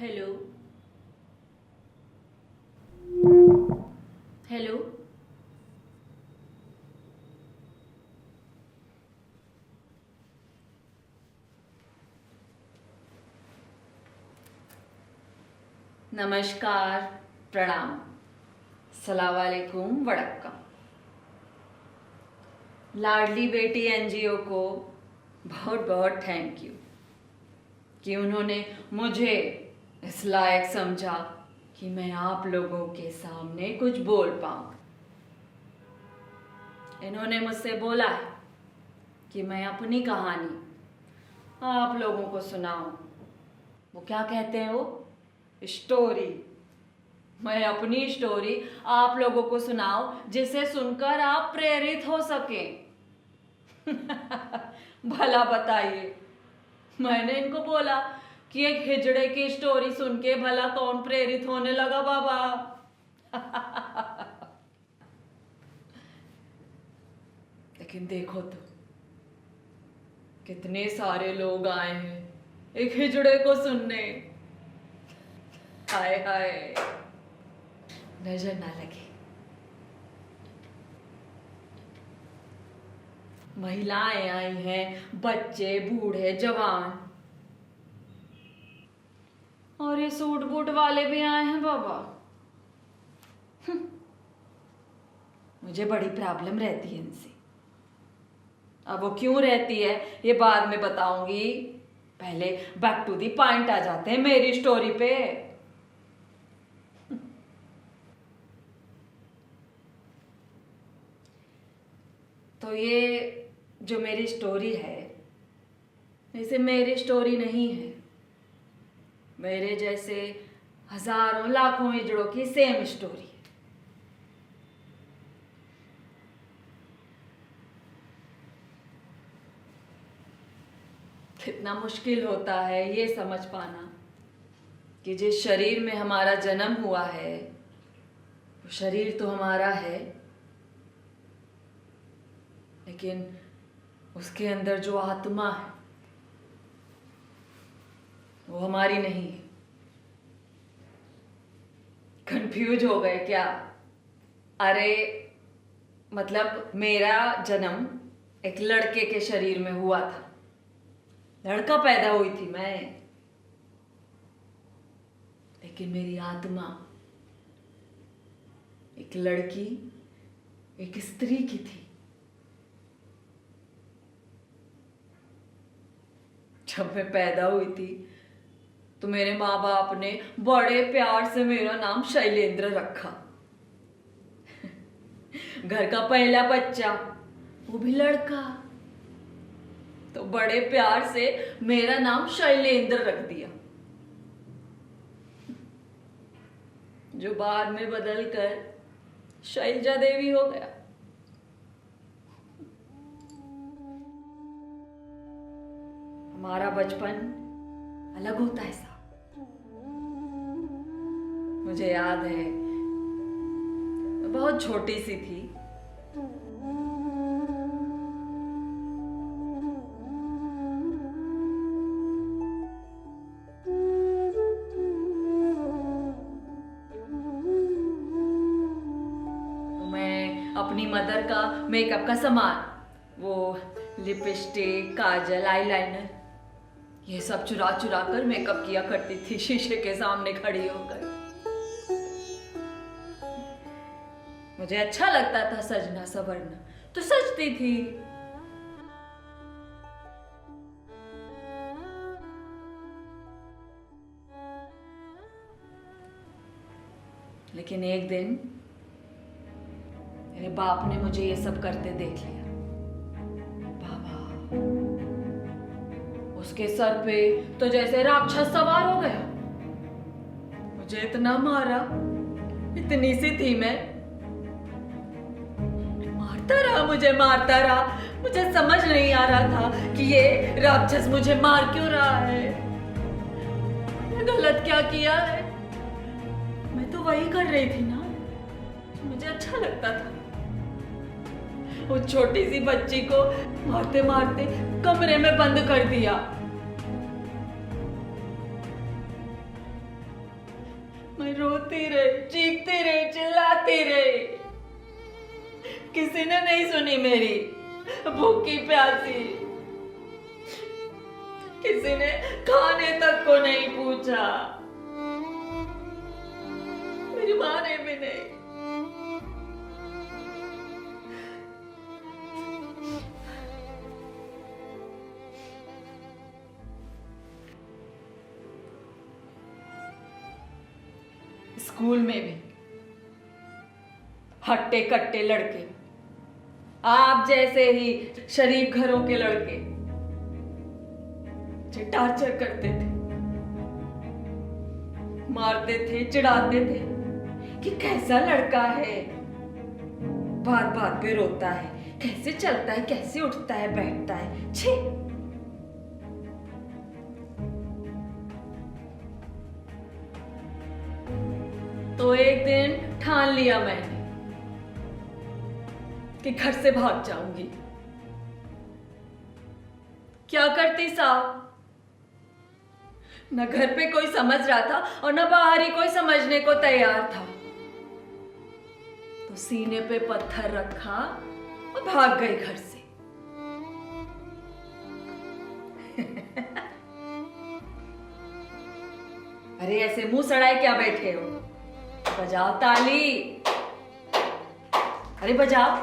Hello. Hello. नमस्कार। प्रणाम। सलाम वालेकुम वड़क्कम। लाडली बेटी एनजीओ को बहुत बहुत थैंक यू कि उन्होंने मुझे इस लायक समझा कि मैं आप लोगों के सामने कुछ बोल पाऊँ। इन्होंने मुझसे बोला है कि मैं अपनी कहानी आप लोगों को सुनाऊं। वो क्या कहते हैं, वो स्टोरी। मैं अपनी स्टोरी आप लोगों को सुनाऊं जिसे सुनकर आप प्रेरित हो सकें। भला बताइए, मैंने इनको बोला कि एक हिजड़े की स्टोरी सुन के भला कौन प्रेरित होने लगा बाबा। लेकिन देखो तो कितने सारे लोग आए हैं एक हिजड़े को सुनने। हाय हाय, नजर ना लगे। महिलाएं आई हैं, बच्चे, बूढ़े, जवान, और ये सूट बूट वाले भी आए हैं बाबा। मुझे बड़ी प्रॉब्लम रहती है इनसे। अब वो क्यों रहती है ये बाद में बताऊंगी। पहले बैक टू दी पॉइंट आ जाते हैं मेरी स्टोरी पे। तो ये जो मेरी स्टोरी है, वैसे मेरी स्टोरी नहीं है। मेरे जैसे हजारों लाखों हिजड़ों की सेम स्टोरी है। कितना मुश्किल होता है ये समझ पाना कि जिस शरीर में हमारा जन्म हुआ है वो शरीर तो हमारा है, लेकिन उसके अंदर जो आत्मा है वो हमारी नहीं है। कंफ्यूज हो गए क्या? अरे मतलब मेरा जन्म एक लड़के के शरीर में हुआ था, लड़का पैदा हुई थी मैं, लेकिन मेरी आत्मा एक लड़की, एक स्त्री की थी। जब मैं पैदा हुई थी तो मेरे माँ बाप ने बड़े प्यार से मेरा नाम शैलेंद्र रखा। घर का पहला बच्चा, वो भी लड़का, तो बड़े प्यार से मेरा नाम शैलेंद्र रख दिया, जो बाद में बदल कर शैलजा देवी हो गया। हमारा बचपन अलग होता है साहब। मुझे याद है मैं बहुत छोटी सी थी। तो मैं अपनी मदर का मेकअप का सामान, वो लिपस्टिक, काजल, आईलाइनर, ये सब चुरा चुरा कर मेकअप किया करती थी शीशे के सामने खड़ी होकर। मुझे अच्छा लगता था सजना संवरना, तो सजती थी। लेकिन एक दिन मेरे बाप ने मुझे ये सब करते देख लिया। बाबा, उसके सर पे तो जैसे राक्षस सवार हो गया। मुझे इतना मारा, इतनी सी थी मैं, मारता रहा, मुझे मारता रहा। मुझे समझ नहीं आ रहा था कि ये राक्षस मुझे मार क्यों रहा है, मैं गलत क्या किया है। मैं तो वही कर रही थी ना, मुझे अच्छा लगता था। उस छोटी सी बच्ची को मारते मारते कमरे में बंद कर दिया। मैं रोती रही, चीखती रही, चिल्लाती रही। किसी ने नहीं सुनी मेरी भूखी प्यासी। किसी ने खाने तक को नहीं पूछा, मेरी माँ ने भी नहीं। स्कूल में भी हट्टे कट्टे लड़के, आप जैसे ही शरीफ घरों के लड़के मुझे टार्चर करते थे, मारते थे, चिढ़ाते थे कि कैसा लड़का है, बात बात पे रोता है, कैसे चलता है, कैसे उठता है, बैठता है, छी। तो एक दिन ठान लिया मैंने कि घर से भाग जाऊंगी। क्या करती साहब, न घर पे कोई समझ रहा था और न बाहर ही कोई समझने को तैयार था। तो सीने पे पत्थर रखा और भाग गई घर से। अरे ऐसे मुंह सड़ाए क्या बैठे हो, बजाओ ताली, अरे बजाओ।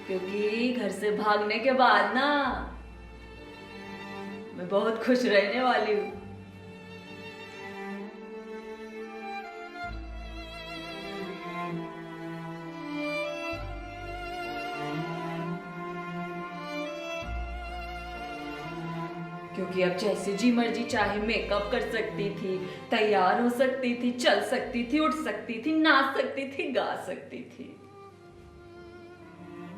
क्योंकि घर से भागने के बाद ना मैं बहुत खुश रहने वाली हूं। क्योंकि अब जैसे जी मर्जी चाहे मेकअप कर सकती थी, तैयार हो सकती थी, चल सकती थी, उठ सकती थी, नाच सकती थी, गा सकती थी,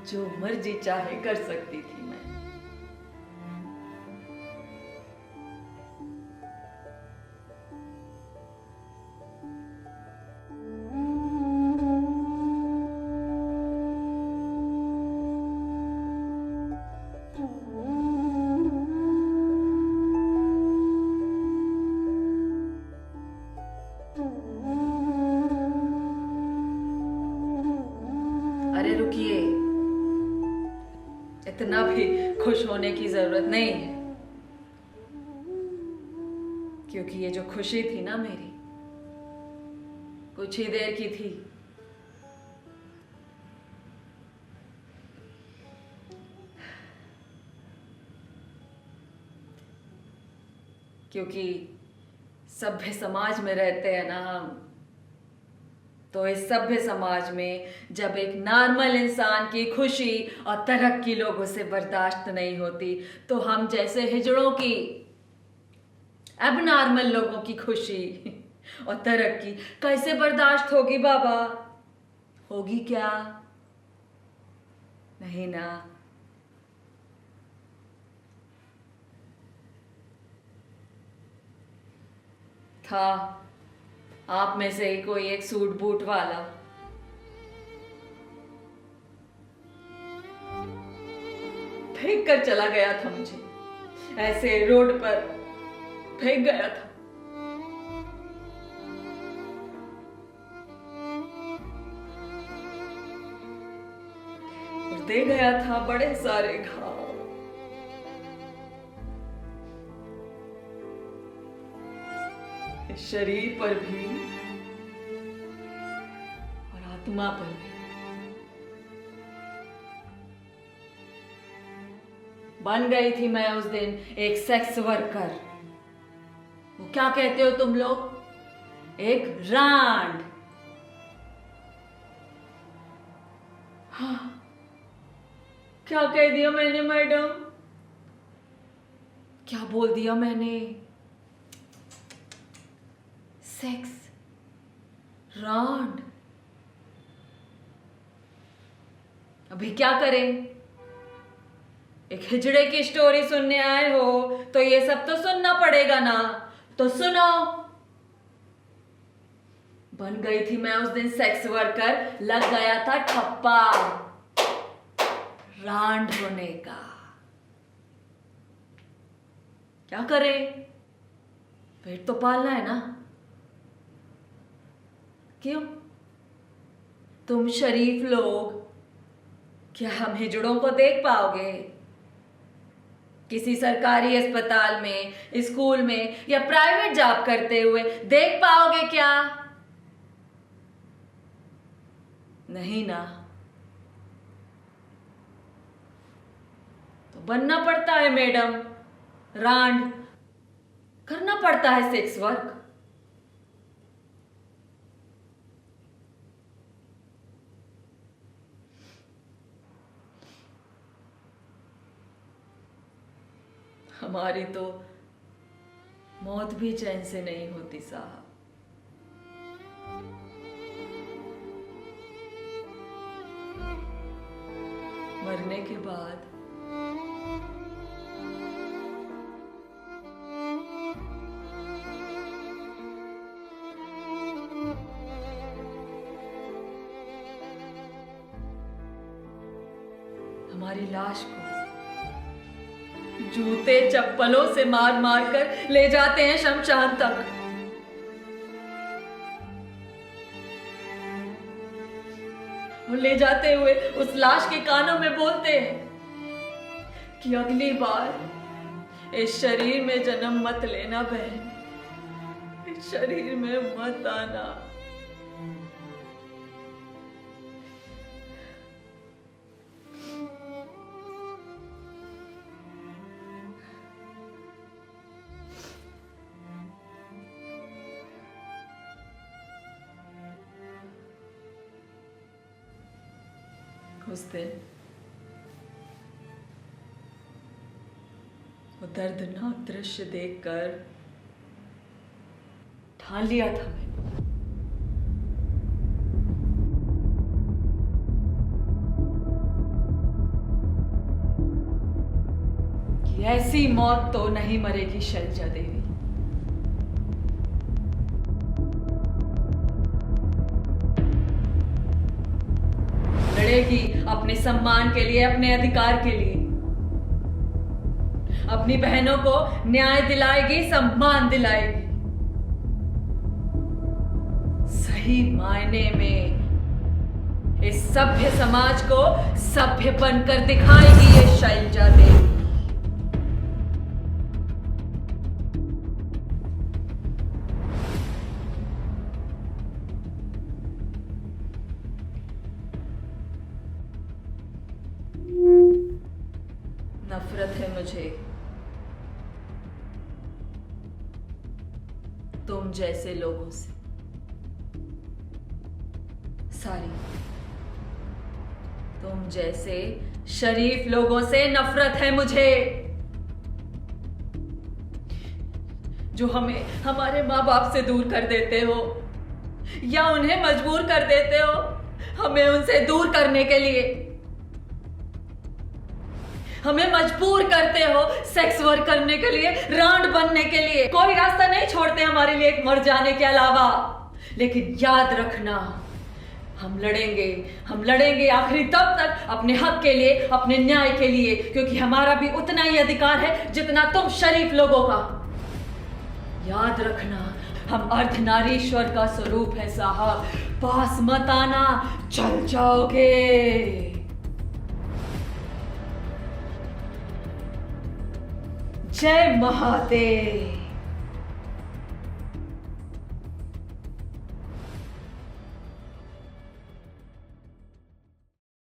जो मर्जी चाहे कर सकती थी मैं। अरे रुकिए, इतना भी खुश होने की जरूरत नहीं है, क्योंकि ये जो खुशी थी ना मेरी, कुछ ही देर की थी। क्योंकि सभ्य समाज में रहते हैं ना हम, तो इस सभ्य समाज में जब एक नॉर्मल इंसान की खुशी और तरक्की लोगों से बर्दाश्त नहीं होती, तो हम जैसे हिजड़ों की, अब नॉर्मल लोगों की खुशी और तरक्की कैसे बर्दाश्त होगी बाबा? होगी क्या? नहीं ना। था आप में से ही कोई एक सूट बूट वाला, फेंक कर चला गया था मुझे, ऐसे रोड पर फेंक गया था। और दे गया था बड़े सारे घाव। शरीर पर भी और आत्मा पर भी। बन गई थी मैं उस दिन एक सेक्स वर्कर। वो क्या कहते हो तुम लोग? एक रांड। हाँ, क्या कह दिया मैंने मैडम? क्या बोल दिया मैंने? सेक्स रांड। अभी क्या करें? एक हिजड़े की स्टोरी सुनने आए हो तो ये सब तो सुनना पड़ेगा ना, तो सुनो। बन गई थी मैं उस दिन सेक्स वर्कर, लग गया था ठप्पा रांड होने का। क्या करें? पेट तो पालना है ना। क्यों? तुम शरीफ लोग क्या हम हिजड़ों को देख पाओगे? किसी सरकारी अस्पताल में, स्कूल में या प्राइवेट जॉब करते हुए देख पाओगे क्या? नहीं ना। तो बनना पड़ता है मैडम, रांड करना पड़ता है सेक्स वर्क। हमारी तो मौत भी चैन से नहीं होती साहब। मरने के बाद हमारी लाश को जूते चप्पलों से मार मार कर ले जाते हैं शमशान तक। और ले जाते हुए उस लाश के कानों में बोलते हैं कि अगली बार इस शरीर में जन्म मत लेना बहन, इस शरीर में मत आना। उस दिन वो दर्दनाक दृश्य देखकर ठान लिया था मैंने कि ऐसी मौत तो नहीं मरेगी शैलजा देवी। लड़ेगी अपने सम्मान के लिए, अपने अधिकार के लिए, अपनी बहनों को न्याय दिलाएगी, सम्मान दिलाएगी। सही मायने में इस सभ्य समाज को सभ्य बनकर दिखाएगी ये शैलजा देवी। नफरत है मुझे तुम जैसे लोगों से, सारी तुम जैसे शरीफ लोगों से नफरत है मुझे, जो हमें हमारे माँ बाप से दूर कर देते हो या उन्हें मजबूर कर देते हो हमें उनसे दूर करने के लिए। हमें मजबूर करते हो सेक्स वर्क करने के लिए, रांड बनने के लिए। कोई रास्ता नहीं छोड़ते हमारे लिए एक मर जाने के अलावा। लेकिन याद रखना, हम लड़ेंगे आखिरी तब तक अपने हक के लिए, अपने न्याय के लिए, क्योंकि हमारा भी उतना ही अधिकार है जितना तुम शरीफ लोगों का। याद रखना, हम अर्धनारीश्वर का स्वरूप है साहब, पास मत आना, चल जाओगे। जय महादेव।